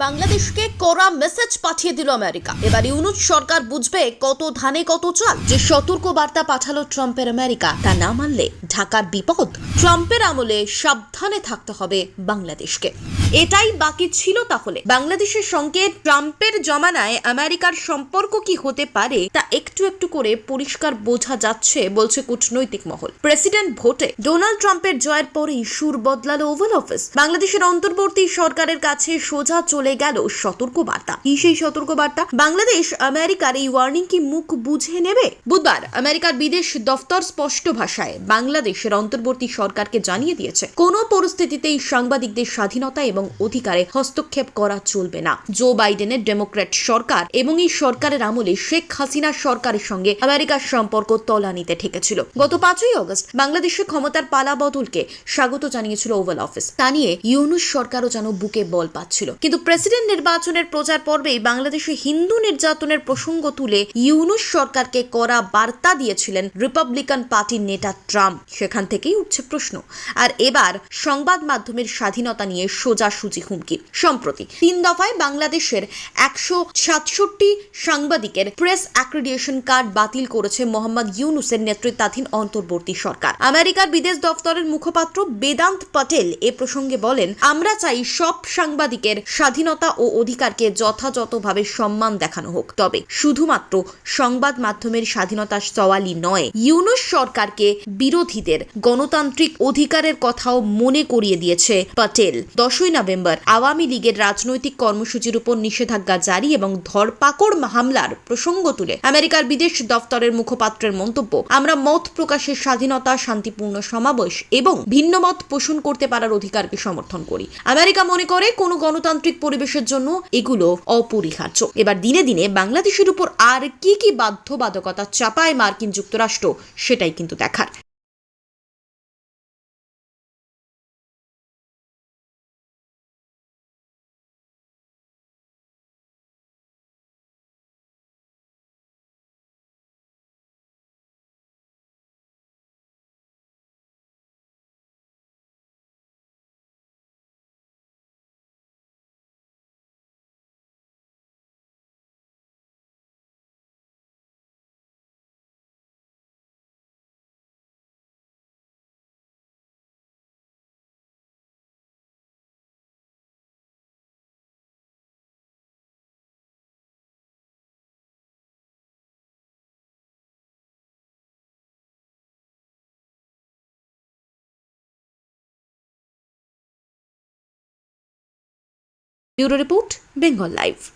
বাংলাদেশকে কড়া মেসেজ পাঠিয়ে দিল আমেরিকা। এবার ইউনূস সরকার বুঝবে কত ধানে কত চাল। যে সতর্ক বার্তা পাঠালো ট্রাম্পের আমেরিকা, তা না মানলে ঢাকার বিপদ। ট্রাম্পের আমলে সাবধানে থাকতে হবে বাংলাদেশকে। এটাই বাকি ছিল। তাহলে বাংলাদেশের সঙ্গে ট্রাম্পের জমানায় আমেরিকার সম্পর্ক কি হতে পারে তা একটু একটু করে পরিষ্কার বোঝা যাচ্ছে বলছে কূটনৈতিক মহল। প্রেসিডেন্ট ভোটে ডোনাল্ড ট্রাম্পের জয়ের পরেই সুর বদলালো ওভাল অফিস। বাংলাদেশের অন্তর্বর্তী সরকারের কাছে সোজা চলে গেল সতর্ক বার্তা। কি সেই সতর্ক বার্তা? বাংলাদেশ আমেরিকার এই ওয়ার্নিং কি মুখ বুঝে নেবে? বুধবার আমেরিকার বিদেশ দফতর স্পষ্ট ভাষায় বাংলাদেশের অন্তর্বর্তী সরকারকে জানিয়ে দিয়েছে, কোনো পরিস্থিতিতেই সাংবাদিকদের স্বাধীনতা এবং অধিকারে হস্তক্ষেপ করা চলবে না। জো বাইডেনের ডেমোক্র্যাট সরকার এবং এই সরকারের আমলে শেখ হাসিনার সরকারের সঙ্গে আমেরিকার সম্পর্ক তলানিতে ঠেকেছিল। গত 5ই আগস্ট বাংলাদেশে ক্ষমতার পালা বদলকে স্বাগত জানিয়েছিল ওভাল অফিস। তা নিয়ে ইউনূস সরকারও যেন বুকে বল পাচ্ছিল। কিন্তু প্রেসিডেন্ট নির্বাচনের প্রচার পর্বেই বাংলাদেশে হিন্দু নির্যাতনের প্রসঙ্গ তুলে ইউনূস সরকারকে কড়া বার্তা দিয়েছিলেন রিপাবলিকান পার্টির নেতা ট্রাম্প। সেখান থেকেই উঠছে প্রশ্ন। আর এবার সংবাদ মাধ্যমের স্বাধীনতা নিয়ে সোজাসুজি হুমকি। সম্প্রতি 3 দফায় বাংলাদেশের 167 সাংবাদিকের প্রেস অ্যাক্রিডিটেশন কার্ড বাতিল করেছে মোহাম্মদ ইউনূসের নেতৃত্বাধীন অন্তর্বর্তী সরকার। আমেরিকার বিদেশ দফতরের মুখপাত্র বেদান্ত পটেল এ প্রসঙ্গে বলেন, আমরা চাই সব সাংবাদিকের স্বাধীনতা ও অধিকারকে যথাযথভাবে সম্মান দেখানো হোক, তবে শুধুমাত্র সংবাদ মাধ্যমের স্বাধীনতার সওয়ালই নয়। ইউনূস সরকারকে বিরোধীদের গণতান্ত্রিক অধিকারের কথাও মনে করিয়ে দিয়েছে পটেল। 10ই নভেম্বর আওয়ামী লীগের রাজনৈতিক কর্মসূচির উপর নিষেধাজ্ঞা জারি এবং ধরপাকড় হামলার প্রসঙ্গ তুলে আমেরিকার বিদেশ দফতরের মুখপাত্রের মন্তব্য, আমরা মত প্রকাশের স্বাধীনতা, শান্তিপূর্ণ সমাবেশ এবং ভিন্ন মত পোষণ করতে পারার অধিকারকে সমর্থন করি। আমেরিকা মনে করে কোনো গণতান্ত্রিক পরিবেশের জন্য এগুলো অপরিহার্য। এবার দিনে দিনে বাংলাদেশের উপর আর কি কি বাধ্যবাধকতা চাপায় মার্কিন যুক্তরাষ্ট্র, সেটাই কিন্তু দেখার। Bureau report, Bengal live.